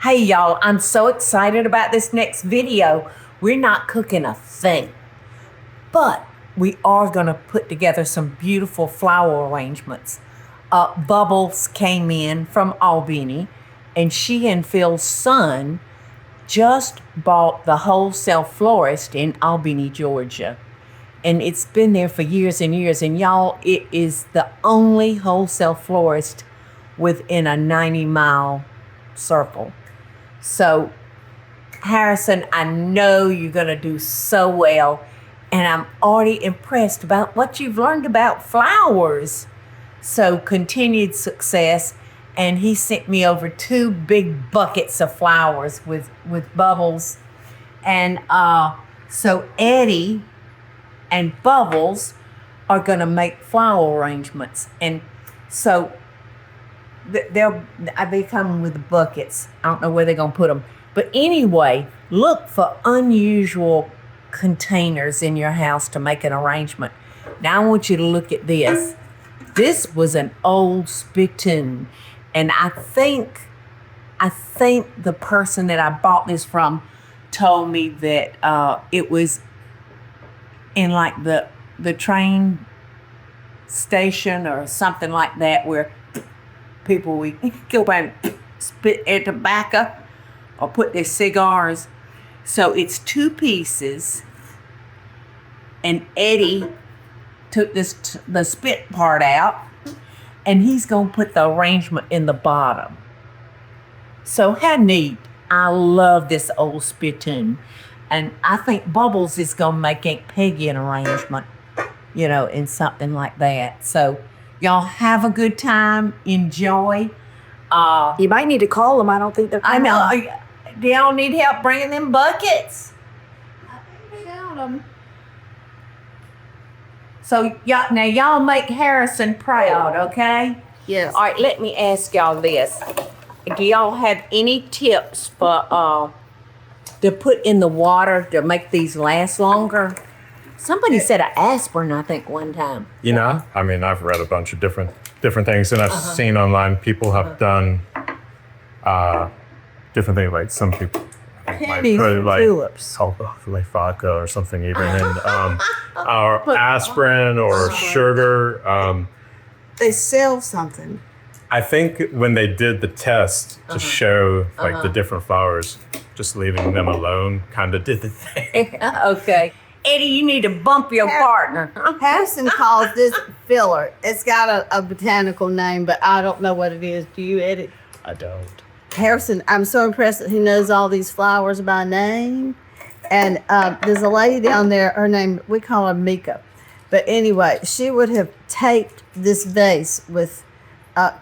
Hey y'all, I'm so excited about this next video. We're not cooking a thing, but we are gonna put together some beautiful flower arrangements. Bubbles came in from Albany, and she and Phil's son just bought the wholesale florist in Albany, Georgia. And it's been there for years and years. And y'all, it is the only wholesale florist within a 90-mile circle. So, Harrison, I know you're going to do so well. And I'm already impressed about what you've learned about flowers. So, continued success. And he sent me over 2 big buckets of flowers with Bubbles. And so Eddie and Bubbles are going to make flower arrangements. And so I'll be coming with the buckets. I don't know where they're going to put them. But anyway, look for unusual containers in your house to make an arrangement. Now I want you to look at this. This was an old spittoon. And I think the person that I bought this from told me that it was in like the train station or something like that, where people would go by and spit their tobacco or put their cigars. So it's 2 pieces, and Eddie took the spit part out, and he's gonna put the arrangement in the bottom. So how neat. I love this old spittoon. And I think Bubbles is going to make Aunt Peggy an arrangement, in something like that. So y'all have a good time. Enjoy. You might need to call them. I don't think they're coming. I know. Do y'all need help bringing them buckets? I think they got them. So y'all make Harrison proud, okay? Yes. All right, let me ask y'all this. Do y'all have any tips for to put in the water to make these last longer? Somebody said an aspirin, I think, one time. I've read a bunch of different things, and I've seen online people have done different things. Like some people might put like vodka or something, even in or aspirin or sugar. They sell something. I think when they did the test to show the different flowers, just leaving them alone kind of did the thing. Okay. Eddie, you need to bump your partner. Harrison calls this filler. It's got a botanical name, but I don't know what it is. Do you, Eddie? I don't. Harrison, I'm so impressed that he knows all these flowers by name. And there's a lady down there, her name, we call her Mika. But anyway, she would have taped this vase with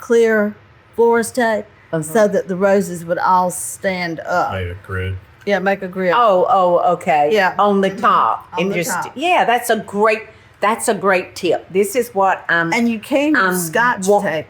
clear florist tape so that the roses would all stand up. Made a grid. Yeah, make a grid. Oh, okay. Yeah. On the top. On the top. Yeah, that's a great tip. This is what and you can use Scotch tape.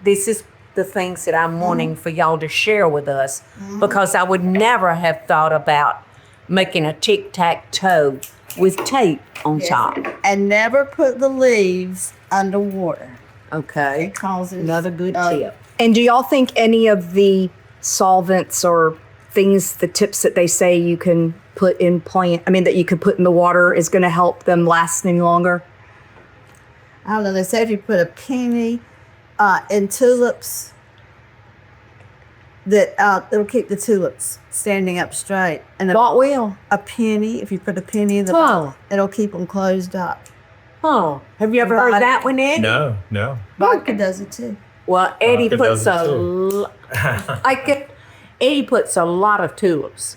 This is the things that I'm wanting for y'all to share with us, because I would never have thought about making a tic-tac-toe with tape on top. And never put the leaves underwater. Okay. It causes another good tip. And do y'all think any of the solvents or things, the tips that they say you can put in that you could put in the water is going to help them last any longer? I don't know. They say if you put a penny in tulips, that it'll keep the tulips standing up straight. And What will? a penny, if you put a penny in the bottle, it'll keep them closed up. Oh, have you ever heard that one, Eddie? No. Vodka does it too. Well, Eddie puts Vodka Eddie puts a lot of tulips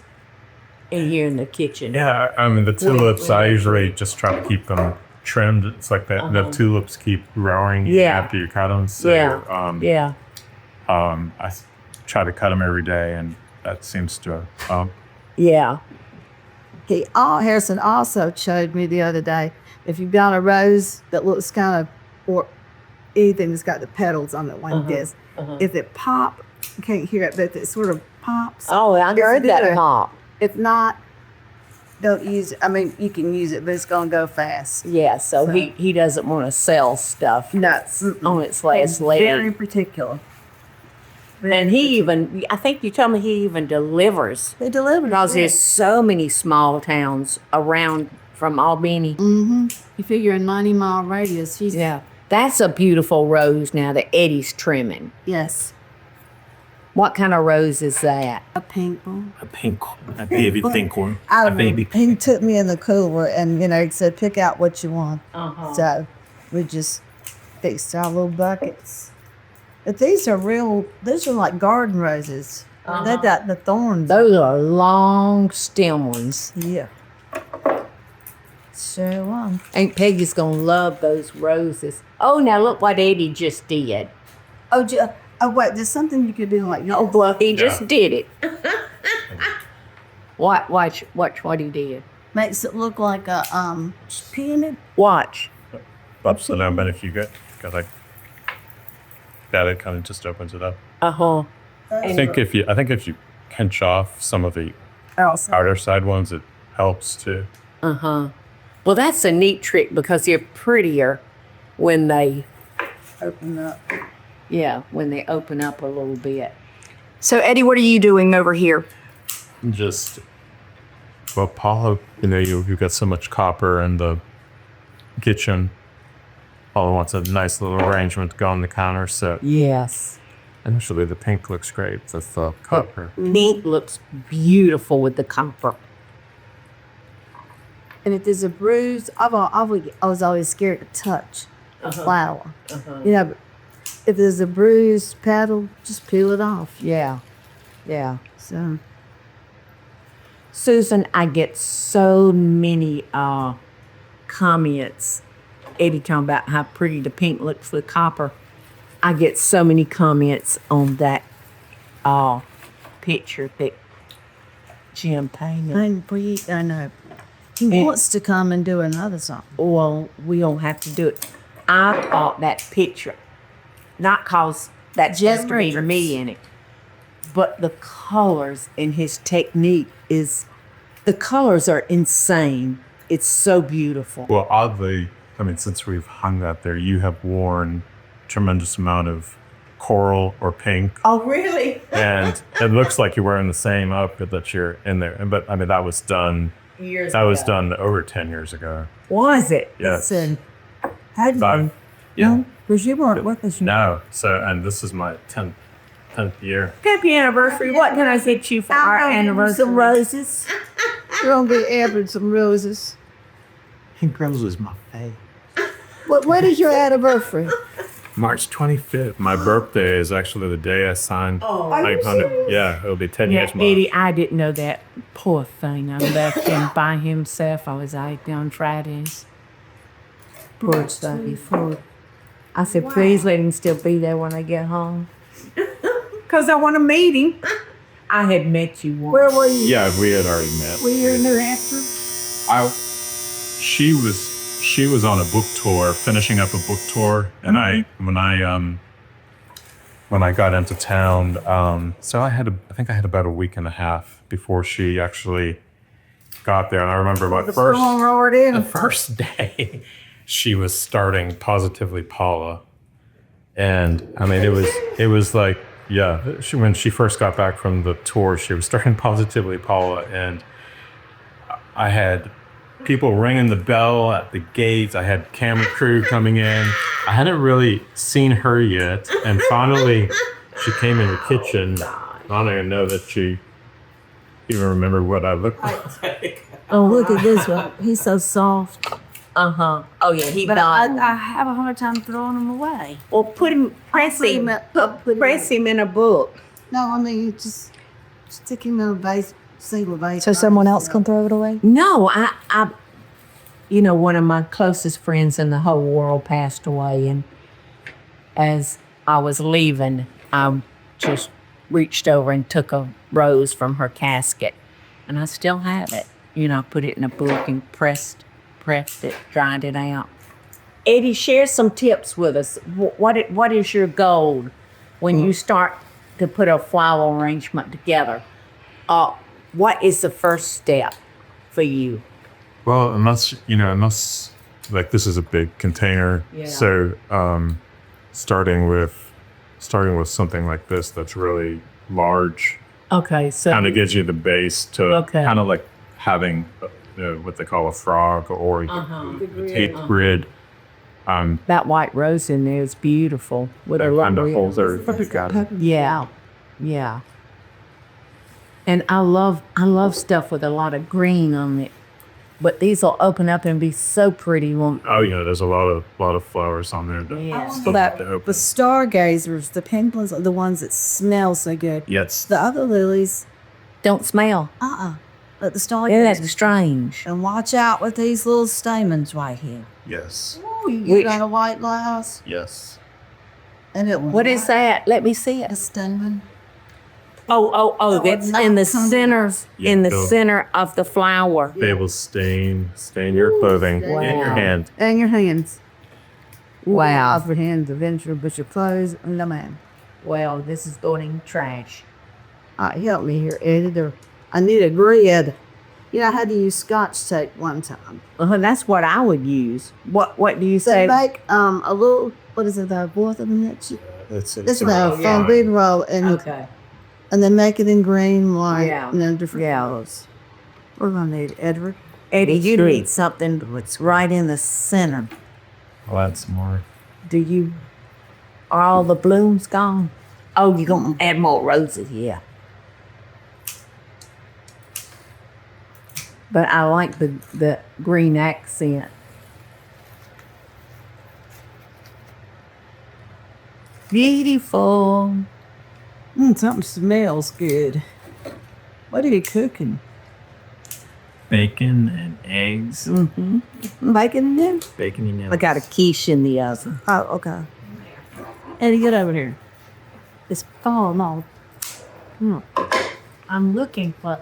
in here in the kitchen. Yeah, the tulips, I usually just try to keep them trimmed. It's like that the tulips keep growing after you cut them. So, I try to cut them every day, and that seems to help. Yeah. Harrison also showed me the other day, if you've got a rose that looks kind of, or anything that's got the petals on it like this, if it pop, you can't hear it, but if it sort of pops. Oh, I heard that pop. If not, don't use it. You can use it, but it's going to go fast. Yeah, so he doesn't want to sell stuff Nuts. on its last leg. Very particular. And I think you told me he even delivers. They deliver. Because there's so many small towns around from Albany. You figure a 90-mile radius. Yeah. That's a beautiful rose now that Eddie's trimming. Yes. What kind of rose is that? A pink one. A baby pink one. A baby. He took me in the cooler and, he said, pick out what you want. So we just fixed our little buckets. But these are like garden roses. They got the thorns. Those are long stem ones. Yeah. Sure. Aunt Peggy's going to love those roses. Oh, now look what Eddie just did. Oh, wait, there's something you could do like Oh, well, he just did it. Watch what he did. Makes it look like a peanut. Watch. Upside down, but if you got like that, it kind of just opens it up. I think if you pinch off some of the outer side ones, it helps too. Well, that's a neat trick because they're prettier when they Open up. Yeah, when they open up a little bit. So, Eddie, what are you doing over here? Well, Paula, you've got so much copper in the kitchen. Paula wants a nice little arrangement to go on the counter, so Yes. initially the pink looks great with the copper. Pink looks beautiful with the copper. And if there's a bruise, I was always scared to touch a flower. But if there's a bruised petal, just peel it off. Yeah. Yeah. So Susan, I get so many comments. Eddie talking about how pretty the pink looks with copper. I get so many comments on that picture that Jim painted. I know. He wants to come and do another song. Well, we don't have to do it. I bought that picture, not cause that's just to be for me in it, but the colors and his technique the colors are insane. It's so beautiful. Well, oddly, since we've hung that there, you have worn a tremendous amount of coral or pink. Oh, really? And it looks like you're wearing the same outfit that you're in there. But that was done. Years That ago. was done over 10 years ago. Was it? Yes. How'd Five. Yeah. Because you weren't with us. No. So, and this is my 10th year. Happy anniversary. What can I get you for our anniversary? Some roses. We're going to get Everett some roses. Pink rose was my fave. What is your anniversary? March 25th. My birthday is actually the day I signed. Yeah, it'll be 10 years. Eddie, I didn't know that. Poor thing. I left him by himself. I was out on Fridays. Poor stuff. I said, please let him still be there when I get home. Because I want to meet him. I had met you once. Where were you? Yeah, we had already met. Were you in New Hampshire? She was on a book tour, finishing up a book tour, and when I got into town, so I think I had about a week and a half before she actually got there, and I remember the first day she was starting Positively Paula, and it was like when she first got back from the tour, she was starting Positively Paula, and I had people ringing the bell at the gates. I had camera crew coming in. I hadn't really seen her yet. And finally, she came in the kitchen. I don't even know that she even remembered what I looked like. Oh, look at this one. He's so soft. Oh, yeah, But I have a hard time throwing him away. Well, press him in a book. No, just stick him in a vase. So someone else can throw it away? No, I one of my closest friends in the whole world passed away, and as I was leaving, I just reached over and took a rose from her casket, and I still have it. I put it in a book and pressed it, dried it out. Eddie, share some tips with us. What is your goal when you start to put a flower arrangement together? What is the first step for you? Well, unless like this is a big container. Yeah. So starting with starting with something like this that's really large Okay, so kind of gives you the base to Okay. kind of like having what they call a frog or the taped grid. that white rose in there is beautiful with a That kind of lovely. holds everything. Yeah, yeah. And I love stuff with a lot of green on it. But these will open up and be so pretty. Oh yeah, there's a lot of flowers on there. Yeah. So that the stargazers, the pink ones, are the ones that smell so good. Yes. The other lilies, Don't smell. but the Isn't that stargazers. strange? And watch out with these little stamens right here. Yes. Ooh, you got a white blouse, Yes. and it What is that? Let me see a it. stamen? Oh, it's in the center, Yeah, in the go. center of the flower. Be able to stain your clothing in your Wow. hand. And your hands. Wow. Off your hands, eventually, but your clothes, no man. Well, this is going in trash. Help me here, editor. I need a grid. You know, I had to use Scotch tape one time. That's what I would use. What do you So say? make a little, what is it, the fourth of an inch? It's This is a foam roll, Okay. and then make it in green, white, Yeah. and then different Yeah. colors. We're gonna need Edward. Eddie, you need something that's right in the center. I'll add some more. Are all the blooms gone? Oh, you're going to add more roses, yeah. But I like the green accent. Beautiful. Something smells good. What are you cooking? Bacon and eggs. Bacon then? Bacon and I got a quiche in the oven. Oh, okay. Eddie, get over here. It's falling off. I'm looking for.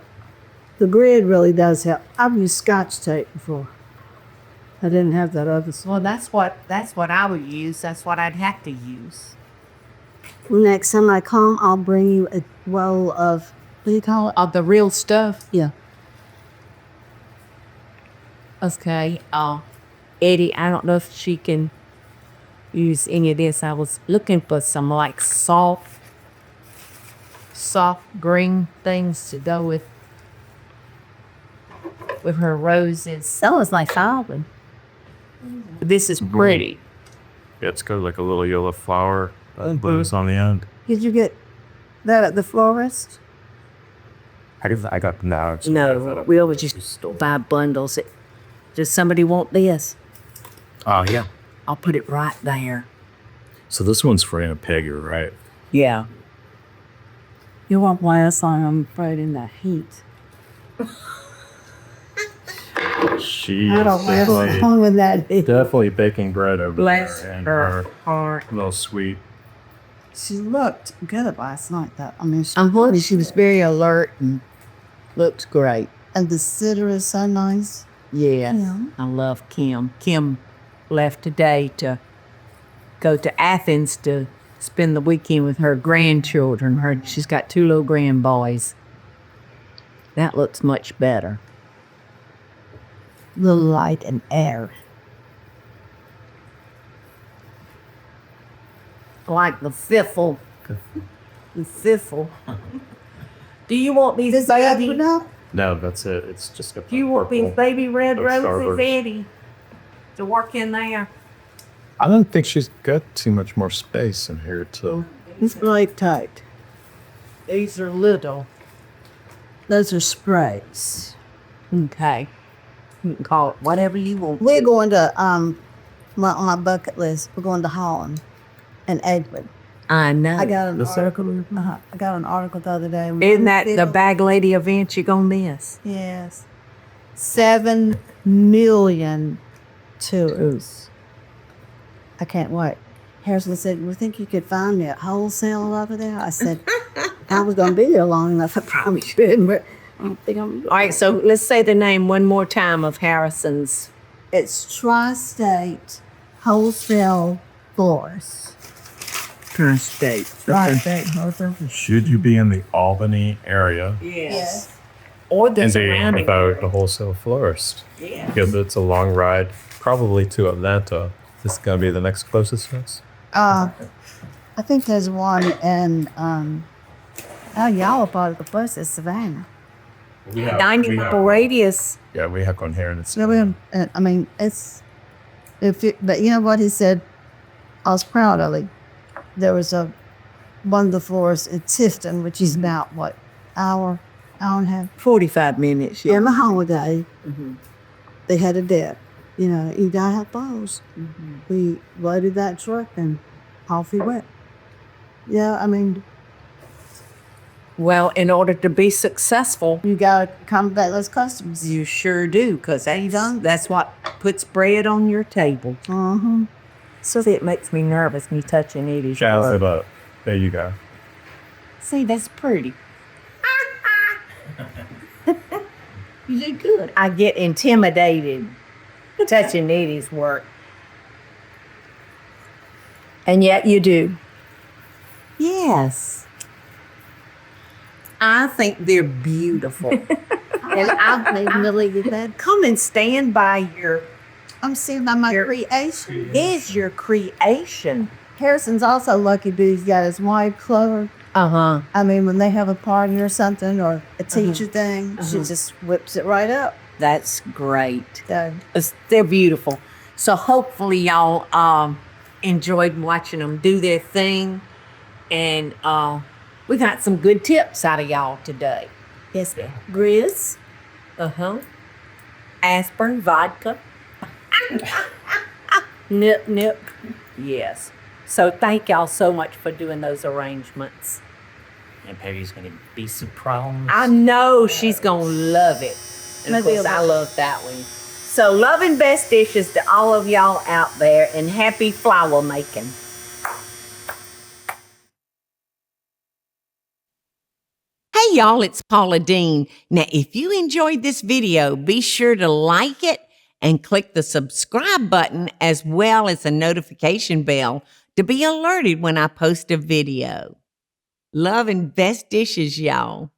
The grid really does help. I've used Scotch tape before. I didn't have that other stuff. Well, that's what I would use. That's what I'd have to use. Next time I come, I'll bring you a roll of, what do you call it? Of the real stuff. Yeah. Okay. Eddie, I don't know if she can use any of this. I was looking for some like soft green things to go with her roses. So is my father. This is pretty. Yeah, it's got like a little yellow flower that blooms on the end. Did you get that at the florist? I got now. No, we always just buy bundles. Does somebody want this? Oh yeah. I'll put it right there. So this one's for Aunt Peggy, right? Yeah. You won't play a song, I'm afraid, in the heat. She I is don't know what's definitely, wrong with that heat. definitely baking bread over Bless there. And her heart. little sweet. She looked good last night, though. I mean, I'm glad she was very alert and looked great. and the cider is so nice. Yeah. Yeah. I love Kim. Kim left today to go to Athens to spend the weekend with her grandchildren. She's got 2 little grandboys. That looks much better. The light and air. Like the fiffle. The fiffle. Do you want these baby? No? No, that's it. It's just a. Do you want these baby red Of roses, Starburst. Eddie, to work in there? I don't think she's got too much more space in here to. It's really tight. These are little. Those are sprays. Okay. You can call it whatever you want. We're going to, on my bucket list, we're going to Holland and Edward. I know. I got an The article. I got an article the other day. Isn't that the bag lady event you're going to miss? Yes. 7 million tours. I can't wait. Harrison said, "We think you could find me a wholesale over there?" I said, "I was going to be there long enough. I probably should, but I don't think I'm." All right, so let's say the name one more time of Harrison's. It's Tri-State Wholesale Florist. Tri-State. Tri-State Wholesale. Should you be in the Albany area Yes. Or the and be surrounding. about a wholesale florist? Yeah. Because it's a long ride, probably to Atlanta. This is gonna be the next closest to us. I think there's one in oh, y'all are part of the place at Savannah. 90-mile radius. Yeah, we have one here, and it's So I mean, it's but you know what he said. I was proud of it. There was one of the floors at Tifton, which is about what hour and a half. 45 minutes. In the holiday, they had a debt. You know, you gotta have those. We loaded that truck and off he went. Yeah, I mean, Well, in order to be successful, you gotta combat those customers. you sure do, because that's what puts bread on your table. So it makes me nervous me touching Eddie's jazz work. it up. There you go. See, that's pretty. You did good. I get intimidated touching Eddie's work. And yet you do. Yes. I think they're beautiful. And I've made Millie get that. Come and stand by I'm seeing by my creation. is your creation. Harrison's also lucky dude's got his wife Chloe. Uh-huh. I mean, when they have a party or something or a teacher thing, she just whips it right up. That's great. So, They're beautiful. So hopefully y'all enjoyed watching them do their thing. And we got some good tips out of y'all today. yes, ma'am. Grizz. Uh-huh. Aspirin, vodka. Nip, nip. Yes. So thank y'all so much for doing those arrangements. And Peggy's gonna be surprised. I know she's going to love it. And of Maybe course, a I lot. love that one. So love and best dishes to all of y'all out there, and happy flower making. Hey y'all, it's Paula Deen. Now, if you enjoyed this video, be sure to like it and click the subscribe button as well as the notification bell to be alerted when I post a video. Love and best dishes, y'all.